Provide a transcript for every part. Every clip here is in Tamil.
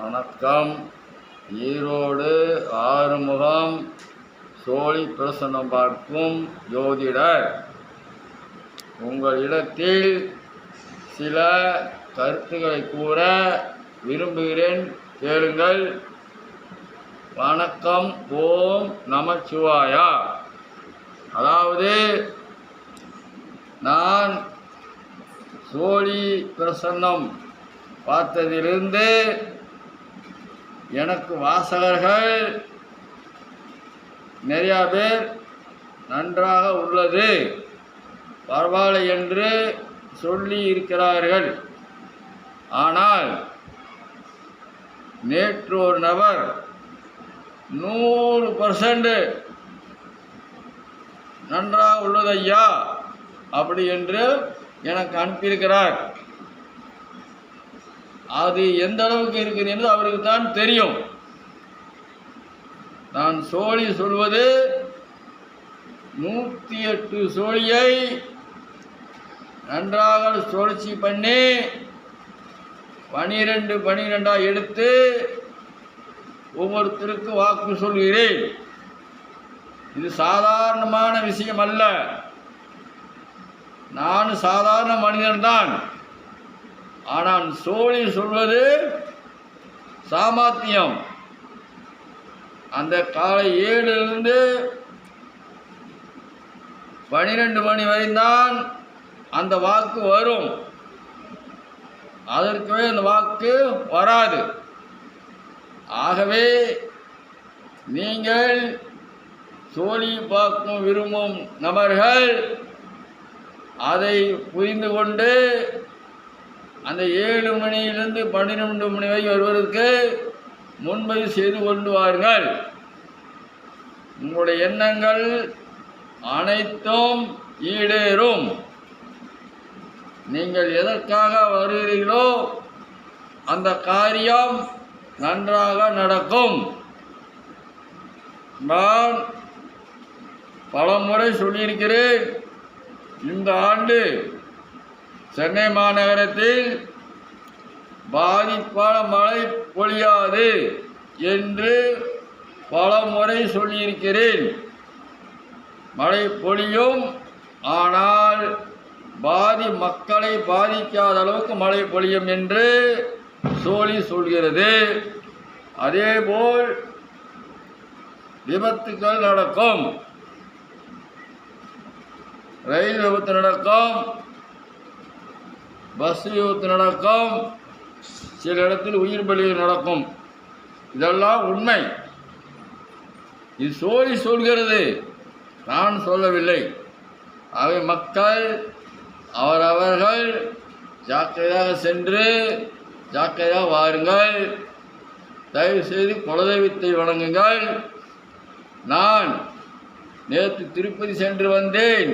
வணக்கம். ஈரோடு ஆறுமுகம் சோழி பிரசன்னம் பார்க்கும் ஜோதிடர். உங்களிடத்தில் சில கருத்துக்களை கூற விரும்புகிறேன், கேளுங்கள். வணக்கம். ஓம் நமச்சிவாயா. அதாவது, நான் சோழி பிரசன்னம் பார்த்ததிலிருந்து எனக்கு வாசகர்கள் நிறையா பேர் நன்றாக உள்ளது, பரவாயில்லை என்று சொல்லி இருக்கிறார்கள். ஆனால் நேற்று ஒரு நபர் 100% நன்றாக உள்ளது ஐயா அப்படி என்று எனக்கு அனுப்பியிருக்கிறார். அது எந்த அளவுக்கு இருக்குது என்று அவருக்கு தான் தெரியும். நான் சோழி சொல்வது 108 சோழியை நன்றாக சுழற்சி பண்ணி 12 எடுத்து ஒவ்வொருத்தருக்கு வாக்கு சொல்கிறேன். இது சாதாரணமான விஷயம் அல்ல. நான் சாதாரண மனிதன்தான். ஆனால் சோழி சொல்வது சாமர்த்தியம். அந்த காலை 7 12 மணி வரைந்தான் அந்த வாக்கு வரும். அதற்குமே அந்த வாக்கு வராது. ஆகவே நீங்கள் சோழி பார்க்கும் விரும்பும் நபர்கள் அதை புரிந்து கொண்டு அந்த 7 மணியிலிருந்து 12 மணி வரை வருவதற்கு முன்பதிவு செய்து கொண்டு வாருங்கள். உங்களுடைய எண்ணங்கள் அனைத்தும் ஈடேறும். நீங்கள் எதற்காக வருகிறீர்களோ அந்த காரியம் நன்றாக நடக்கும். நான் பலமுறை சொல்லியிருக்கிறேன், இந்த ஆண்டு சென்னை மாநகரத்தில் பாதிப்பான மழை பொழியாது என்று பல முறை சொல்லியிருக்கிறேன். மழை பொழியும், ஆனால் மக்களை பாதிக்காத அளவுக்கு மழை பொழியும் என்று சோழி சொல்கிறது. அதேபோல் விபத்துக்கள் நடக்கும், ரயில் விபத்து நடக்கும், பஸ் விபத்து நடக்கும், சில இடத்தில் உயிர் பலி நடக்கும். இதெல்லாம் உண்மை. இது சோழி சொல்கிறது, நான் சொல்லவில்லை. ஆகவே மக்கள் அவரவர்கள் ஜாக்கிரதையாக சென்று ஜாக்கிரதையாக வாருங்கள். தயவுசெய்து குலதெய்வத்தை வணங்குங்கள். நான் நேற்று திருப்பதி சென்று வந்தேன்.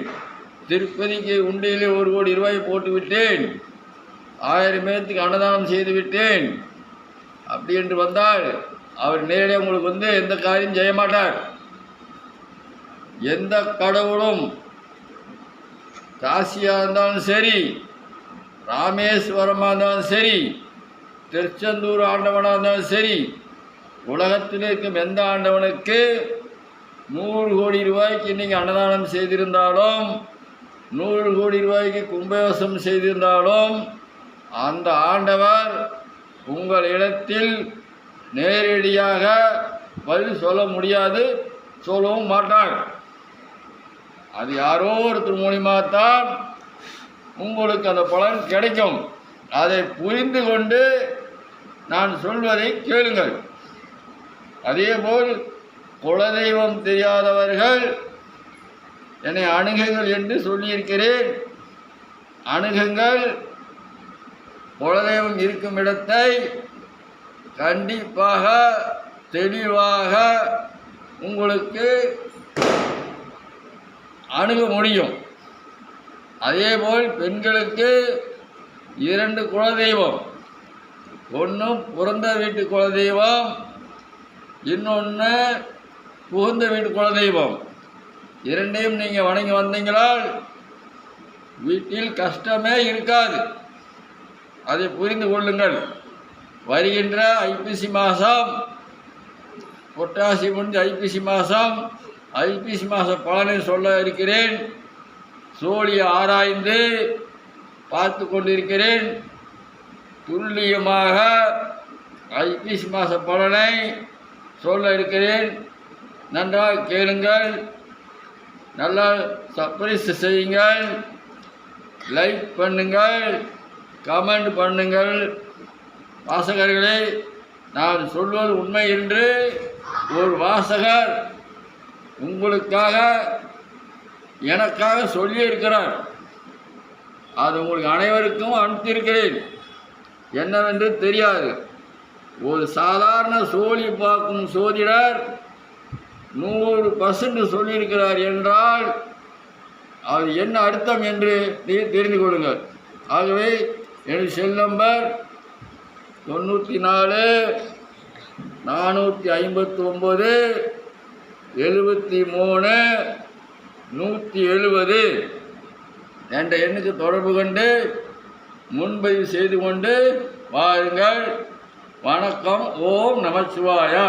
திருப்பதிக்கு உண்டியிலே 1 கோடி ரூபாய் போட்டுவிட்டேன். 1000 பேர்த்துக்கு அன்னதானம் செய்துவிட்டேன். அப்படி என்று வந்தால் அவர் நேரடியாக உங்களுக்கு எந்த காரியம் செய்ய மாட்டார். எந்த கடவுளும் காசியாக இருந்தாலும் சரி, ராமேஸ்வரமாக இருந்தாலும் சரி, திருச்செந்தூர் ஆண்டவனாக இருந்தாலும் சரி, உலகத்தில் இருக்கும் எந்த ஆண்டவனுக்கு 100 கோடி ரூபாய்க்கு நீங்கள் அன்னதானம் செய்திருந்தாலும், 100 கோடி ரூபாய்க்கு கும்பாபிஷேகம் செய்திருந்தாலும், அந்த ஆண்டவர் உங்கள் இடத்தில் நேரடியாக பதில் சொல்ல முடியாது, சொல்லவும் மாட்டார். அது யாரோ ஒருத்தர் மூலியமாகத்தான் உங்களுக்கு அந்த பலன் கிடைக்கும். அதை புரிந்து கொண்டு நான் சொல்வதை கேளுங்கள். அதேபோல் குலதெய்வம் தெரியாதவர்கள் என்னை அணுகுங்கள் என்று சொல்லியிருக்கிறேன். அணுகுங்கள். குலதெய்வம் இருக்கும் இடத்தை கண்டிப்பாக தெளிவாக உங்களுக்கு அணுக முடியும். அதேபோல் பெண்களுக்கு 2 குலதெய்வம், ஒன்று பிறந்த வீட்டு குலதெய்வம், இன்னொன்று புகுந்த வீட்டு குலதெய்வம். 2ஐயும் நீங்கள் வணங்கி வந்தீங்களால் வீட்டில் கஷ்டமே இருக்காது. அதை புரிந்து கொள்ளுங்கள். வருகின்ற ஐப்பசி மாதம், புரட்டாசி முடிஞ்சு ஐப்பசி மாதம், ஐப்பசி மாத பலனை சொல்ல இருக்கிறேன். சோழியை ஆராய்ந்து பார்த்து கொண்டிருக்கிறேன். துல்லியமாக ஐப்பசி மாத பலனை சொல்ல இருக்கிறேன். நன்றாக கேளுங்கள், நல்லா சப்ரைஸ் செய்யுங்கள், லைக் பண்ணுங்கள், கமெண்ட் பண்ணுங்கள். வாசகர்களே, நான் சொல்வது உண்மை என்று ஒரு வாசகர் உங்களுக்காக எனக்காக சொல்லியிருக்கிறார். அது உங்களுக்கு அனைவருக்கும் அனுப்பியிருக்கிறேன். என்னவென்று தெரியாது. ஒரு சாதாரண சோழி பார்க்கும் சோதிடர் 100% சொல்லியிருக்கிறார் என்றால் அது என்ன அர்த்தம் என்று தெரிந்து கொள்ளுங்கள். ஆகவே எனது செல் நம்பர் 94 459 73 170 என்ற எண்ணுக்கு தொடர்பு கொண்டு முன்பதிவு செய்து கொண்டு வாருங்கள். வணக்கம். ஓம் நமச்சிவாயா.